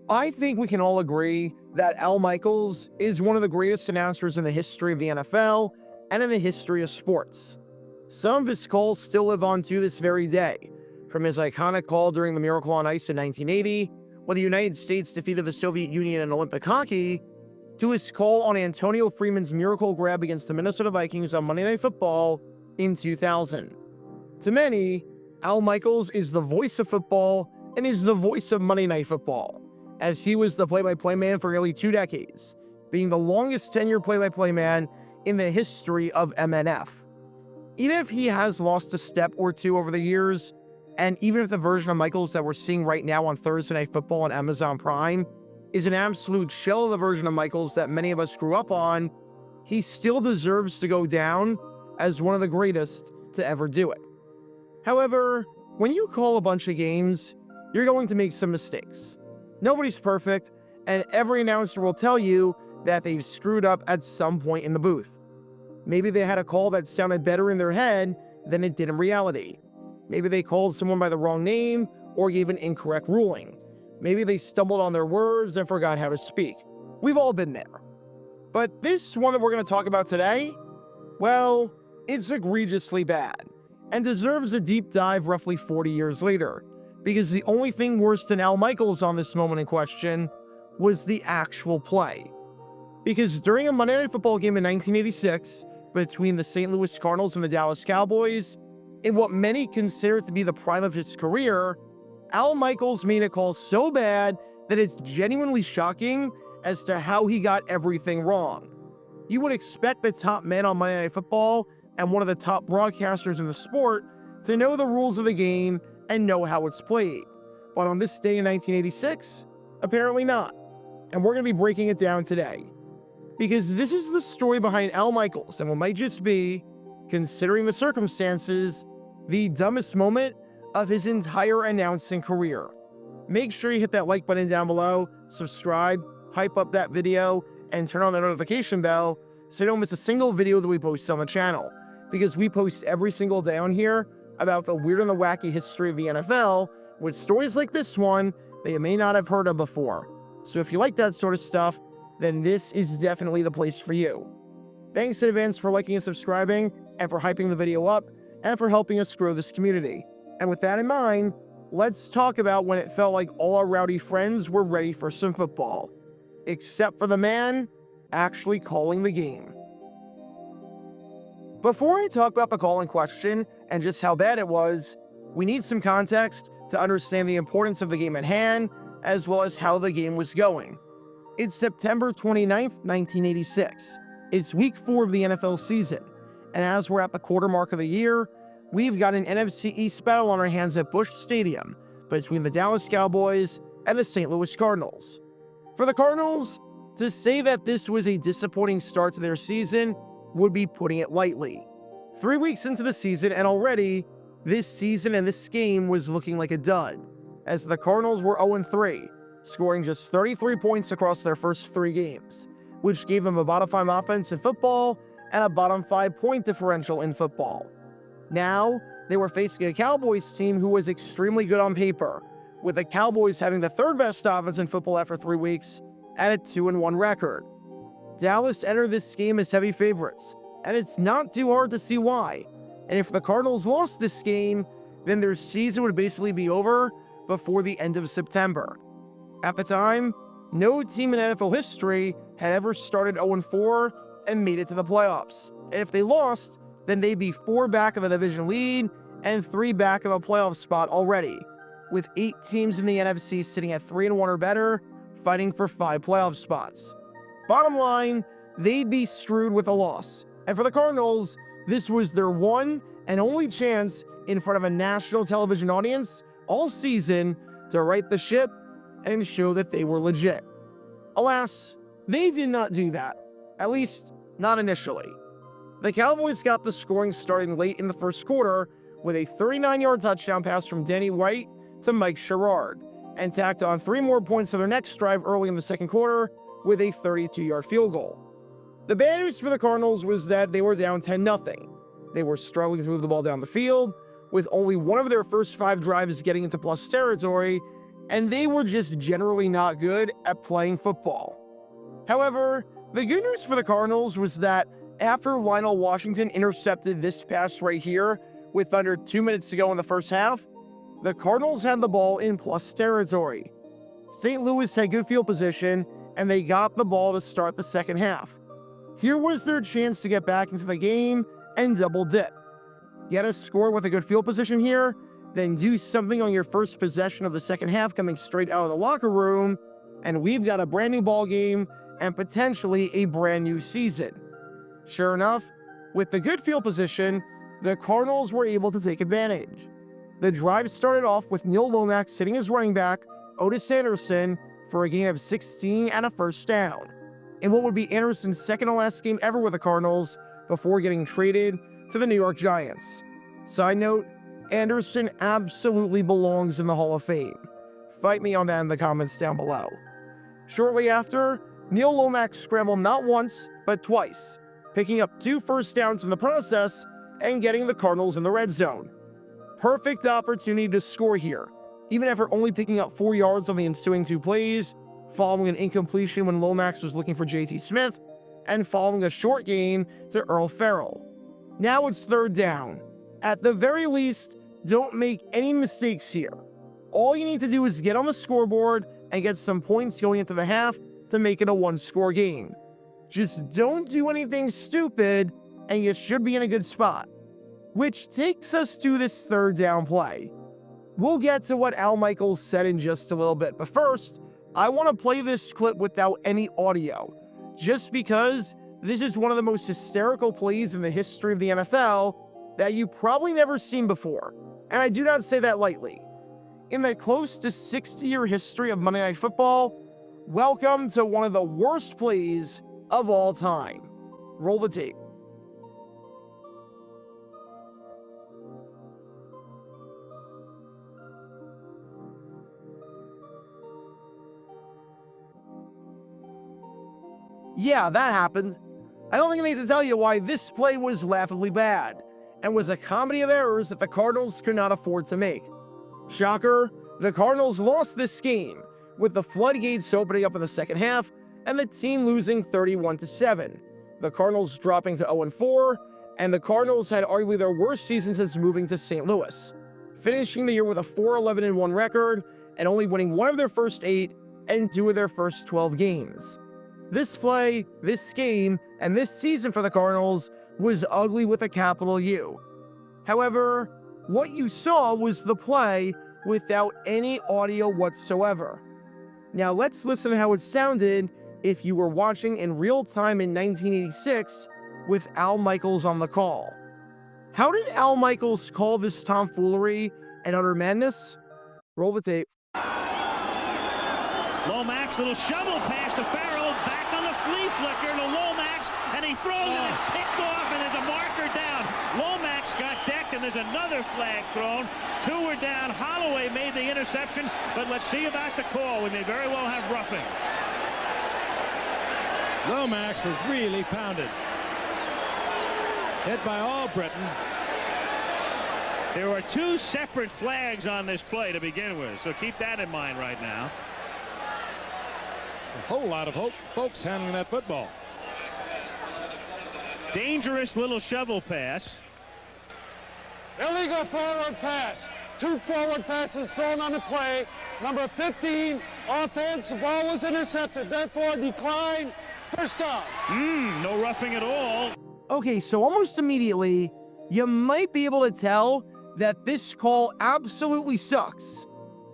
I think we can all agree that Al Michaels is one of the greatest announcers in the history of the NFL and in the history of sports. Some of his calls still live on to this very day, from his iconic call during the Miracle on Ice in 1980, when the United States defeated the Soviet Union in Olympic hockey, to his call on Antonio Freeman's miracle grab against the Minnesota Vikings on Monday Night Football in 2000. To many, Al Michaels is the voice of football and is the voice of Monday Night Football, as he was the play-by-play man for nearly 2 decades, being the longest tenured play-by-play man in the history of MNF. Even if he has lost a step or two over the years, and even if the version of Michaels that we're seeing right now on Thursday Night Football on Amazon Prime is an absolute shell of the version of Michaels that many of us grew up on, he still deserves to go down as one of the greatest to ever do it. However, when you call a bunch of games, you're going to make some mistakes. Nobody's perfect, and every announcer will tell you that they've screwed up at some point in the booth. Maybe they had a call that sounded better in their head than it did in reality. Maybe they called someone by the wrong name or gave an incorrect ruling. Maybe they stumbled on their words and forgot how to speak. We've all been there. But this one that we're going to talk about today, well, it's egregiously bad and deserves a deep dive roughly 40 years later, because the only thing worse than Al Michaels on this moment in question was the actual play. Because during a Monday Night Football game in 1986 between the St. Louis Cardinals and the Dallas Cowboys, in what many consider to be the prime of his career, Al Michaels made a call so bad that it's genuinely shocking as to how he got everything wrong. You would expect the top man on Monday Night Football and one of the top broadcasters in the sport to know the rules of the game and know how it's played. But on this day in 1986, apparently not. And we're going to be breaking it down today, because this is the story behind Al Michaels and what might just be, considering the circumstances, the dumbest moment of his entire announcing career. Make sure you hit that like button down below, subscribe, hype up that video, and turn on the notification bell so you don't miss a single video that we post on the channel, because we post every single day on here about the weird and the wacky history of the NFL with stories like this one that you may not have heard of before. So if you like that sort of stuff, then this is definitely the place for you. Thanks in advance for liking and subscribing, and for hyping the video up, and for helping us grow this community. And with that in mind, let's talk about when it felt like all our rowdy friends were ready for some football, except for the man actually calling the game. Before I talk about the call in question and just how bad it was, we need some context to understand the importance of the game at hand, as well as how the game was going. It's September 29th, 1986. It's week 4 of the NFL season, and as we're at the quarter mark of the year, we've got an NFC East battle on our hands at Busch Stadium between the Dallas Cowboys and the St. Louis Cardinals. For the Cardinals, to say that this was a disappointing start to their season would be putting it lightly. 3 weeks into the season, and already, this season and this game was looking like a dud, as the Cardinals were 0-3, scoring just 33 points across their first 3 games, which gave them a bottom 5 offense in football and a bottom 5 point differential in football. Now, they were facing a Cowboys team who was extremely good on paper, with the Cowboys having the 3rd best offense in football after 3 weeks and a 2-1 record. Dallas entered this game as heavy favorites, and it's not too hard to see why. And if the Cardinals lost this game, then their season would basically be over before the end of September. At the time, no team in NFL history had ever started 0-4 and made it to the playoffs. And if they lost, then they'd be 4 back of the division lead and 3 back of a playoff spot already, with 8 teams in the NFC sitting at 3-1 or better, fighting for 5 playoff spots. Bottom line, they'd be screwed with a loss. And for the Cardinals, this was their one and only chance in front of a national television audience all season to right the ship and show that they were legit. Alas, they did not do that, at least not initially. The Cowboys got the scoring starting late in the first quarter with a 39-yard touchdown pass from Danny White to Mike Sherrard, and tacked on 3 more points to their next drive early in the second quarter with a 32-yard field goal. The bad news for the Cardinals was that they were down 10-0. They were struggling to move the ball down the field, with only one of their first 5 drives getting into plus territory, and they were just generally not good at playing football. However, the good news for the Cardinals was that after Lionel Washington intercepted this pass right here with under 2 minutes to go in the first half, the Cardinals had the ball in plus territory. St. Louis had good field position, and they got the ball to start the second half. Here was their chance to get back into the game and double dip. Get a score with a good field position here, then do something on your first possession of the second half coming straight out of the locker room, and we've got a brand new ball game and potentially a brand new season. Sure enough, with the good field position, the Cardinals were able to take advantage. The drive started off with Neil Lomax hitting his running back, Otis Anderson, for a gain of 16 and a first down, in what would be Anderson's second to last game ever with the Cardinals before getting traded to the New York Giants. Side note, Anderson absolutely belongs in the Hall of Fame. Fight me on that in the comments down below. Shortly after, Neil Lomax scrambled not once, but twice, picking up 2 first downs in the process and getting the Cardinals in the red zone. Perfect opportunity to score here, even after only picking up 4 yards on the ensuing 2 plays, following an incompletion when Lomax was looking for J.T. Smith, and following a short gain to Earl Farrell. Now it's third down. At the very least, don't make any mistakes here. All you need to do is get on the scoreboard and get some points going into the half to make it a 1-score game. Just don't do anything stupid, and you should be in a good spot. Which takes us to this third down play. We'll get to what Al Michaels said in just a little bit, but first, I want to play this clip without any audio, just because this is one of the most hysterical plays in the history of the NFL that you probably never seen before, and I do not say that lightly. In the close to 60-year history of Monday Night Football, welcome to one of the worst plays of all time. Roll the tape. Yeah, that happened. I don't think I need to tell you why this play was laughably bad, and was a comedy of errors that the Cardinals could not afford to make. Shocker, the Cardinals lost this game, with the floodgates opening up in the second half, and the team losing 31-7. The Cardinals dropping to 0-4, and the Cardinals had arguably their worst season since moving to St. Louis, finishing the year with a 4-11-1 record, and only winning 1 of their first 8 and 2 of their first 12 games. This play, this game, and this season for the Cardinals was ugly with a capital U. However, what you saw was the play without any audio whatsoever. Now let's listen to how it sounded if you were watching in real time in 1986 with Al Michaels on the call. How did Al Michaels call this tomfoolery and utter madness? Roll the tape. Lomax, little shovel pass to Farrell, back on the flea flicker to Lomax, and he throws it, it's picked off, and there's a marker down. Lomax got decked, and there's another flag thrown. 2 were down. Holloway made the interception, but let's see about the call. We may very well have roughing. Lomax was really pounded. Hit by Albritton. There were 2 separate flags on this play to begin with, so keep that in mind right now. A whole lot of folks handling that football. Dangerous little shovel pass. Illegal forward pass. 2 forward passes thrown on the play. Number 15, offense. The ball was intercepted. Therefore, decline. First down. No roughing at all. Okay, so almost immediately, you might be able to tell that this call absolutely sucks.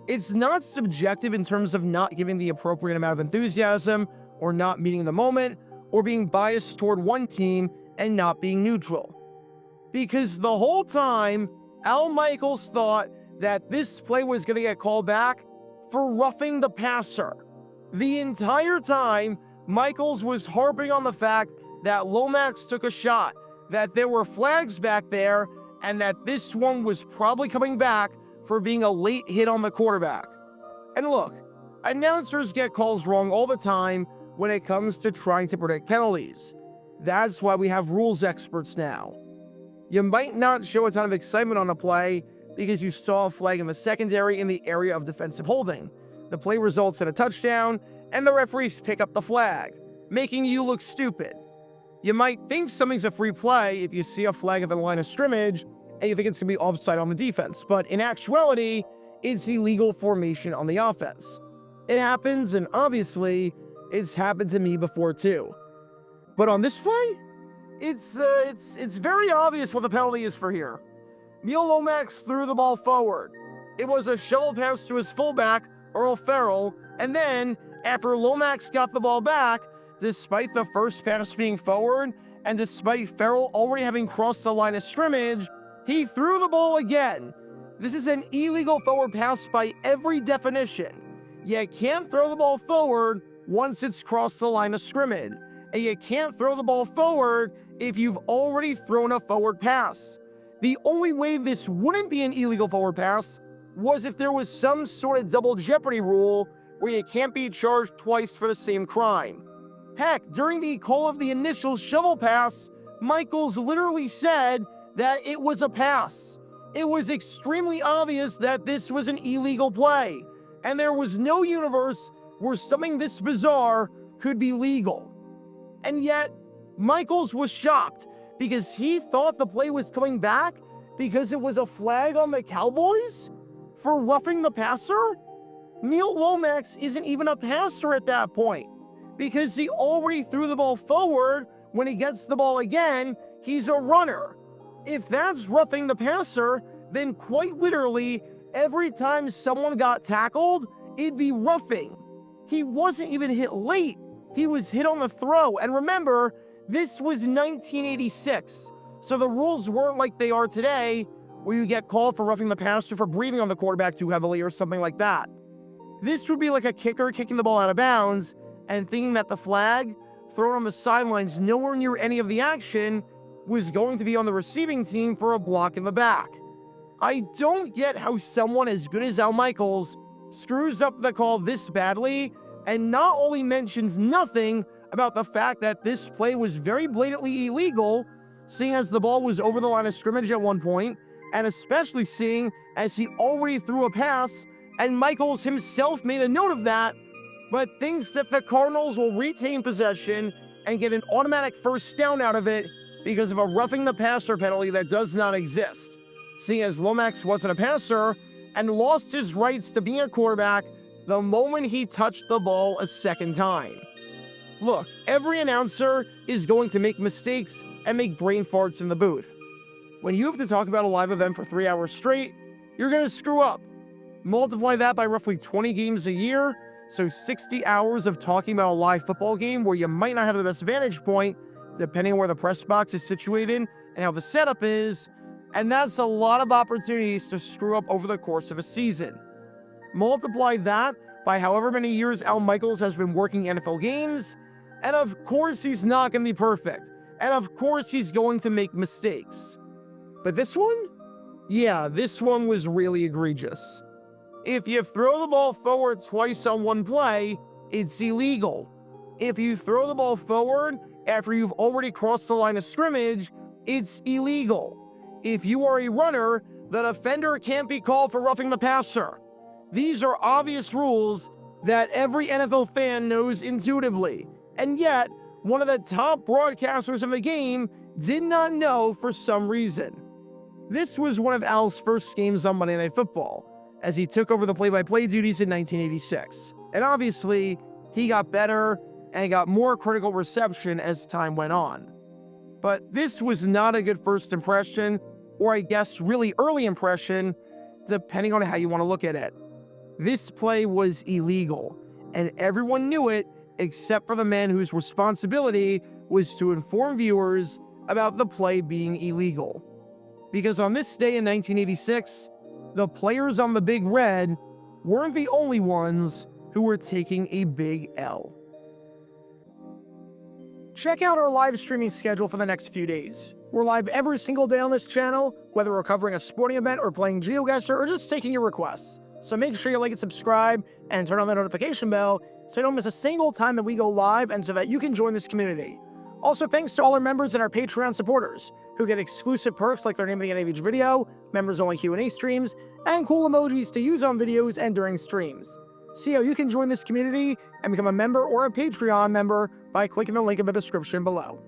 It's not subjective in terms of not giving the appropriate amount of enthusiasm, or not meeting the moment, or being biased toward one team and not being neutral. Because the whole time, Al Michaels thought that this play was going to get called back for roughing the passer. The entire time, Michaels was harping on the fact that Lomax took a shot, that there were flags back there, and that this one was probably coming back for being a late hit on the quarterback. And look, announcers get calls wrong all the time when it comes to trying to predict penalties. That's why we have rules experts now. You might not show a ton of excitement on a play because you saw a flag in the secondary in the area of defensive holding. The play results in a touchdown, and the referees pick up the flag, making you look stupid. You might think something's a free play if you see a flag at the line of scrimmage and you think it's going to be offside on the defense, but in actuality, it's illegal formation on the offense. It happens, and obviously, it's happened to me before too. But on this play, it's very obvious what the penalty is for here. Neil Lomax threw the ball forward. It was a shovel pass to his fullback, Earl Farrell, and then, after Lomax got the ball back, despite the first pass being forward, and despite Farrell already having crossed the line of scrimmage, he threw the ball again. This is an illegal forward pass by every definition. You can't throw the ball forward once it's crossed the line of scrimmage, and you can't throw the ball forward if you've already thrown a forward pass. The only way this wouldn't be an illegal forward pass was if there was some sort of double jeopardy rule where you can't be charged twice for the same crime. Heck, during the call of the initial shovel pass, Michaels literally said that it was a pass. It was extremely obvious that this was an illegal play, and there was no universe where something this bizarre could be legal. And yet, Michaels was shocked because he thought the play was coming back because it was a flag on the Cowboys for roughing the passer? Neil Lomax isn't even a passer at that point because he already threw the ball forward. When he gets the ball again, he's a runner. If that's roughing the passer, then quite literally, every time someone got tackled, it'd be roughing. He wasn't even hit late. He was hit on the throw. And remember, this was 1986, so the rules weren't like they are today, where you get called for roughing the passer for breathing on the quarterback too heavily or something like that. This would be like a kicker kicking the ball out of bounds and thinking that the flag thrown on the sidelines nowhere near any of the action was going to be on the receiving team for a block in the back. I don't get how someone as good as Al Michaels screws up the call this badly and not only mentions nothing about the fact that this play was very blatantly illegal, seeing as the ball was over the line of scrimmage at one point, and especially seeing as he already threw a pass, and Michaels himself made a note of that, but thinks that the Cardinals will retain possession and get an automatic first down out of it because of a roughing the passer penalty that does not exist, seeing as Lomax wasn't a passer and lost his rights to being a quarterback the moment he touched the ball a second time. Look, every announcer is going to make mistakes and make brain farts in the booth. When you have to talk about a live event for 3 hours straight, you're going to screw up. Multiply that by roughly 20 games a year, so 60 hours of talking about a live football game where you might not have the best vantage point, depending on where the press box is situated and how the setup is, and that's a lot of opportunities to screw up over the course of a season. Multiply that by however many years Al Michaels has been working NFL games, and of course he's not going to be perfect, and of course he's going to make mistakes. But this one? Yeah, this one was really egregious. If you throw the ball forward twice on one play, it's illegal. If you throw the ball forward after you've already crossed the line of scrimmage, it's illegal. If you are a runner, the defender can't be called for roughing the passer. These are obvious rules that every NFL fan knows intuitively, and yet one of the top broadcasters in the game did not know for some reason. This was one of Al's first games on Monday Night Football, as he took over the play-by-play duties in 1986. And obviously, he got better and got more critical reception as time went on. But this was not a good first impression, or I guess really early impression, depending on how you want to look at it. This play was illegal, and everyone knew it except for the man whose responsibility was to inform viewers about the play being illegal. Because on this day in 1986, the players on the Big Red weren't the only ones who were taking a big L. Check out our live streaming schedule for the next few days. We're live every single day on this channel, whether we're covering a sporting event or playing GeoGuessr or just taking your requests. So make sure you like and subscribe and turn on the notification bell so you don't miss a single time that we go live and so that you can join this community. Also, thanks to all our members and our Patreon supporters. who get exclusive perks like their name at the end of each video, members-only Q&A streams, and cool emojis to use on videos and during streams. See how you can join this community and become a member or a Patreon member by clicking the link in the description below.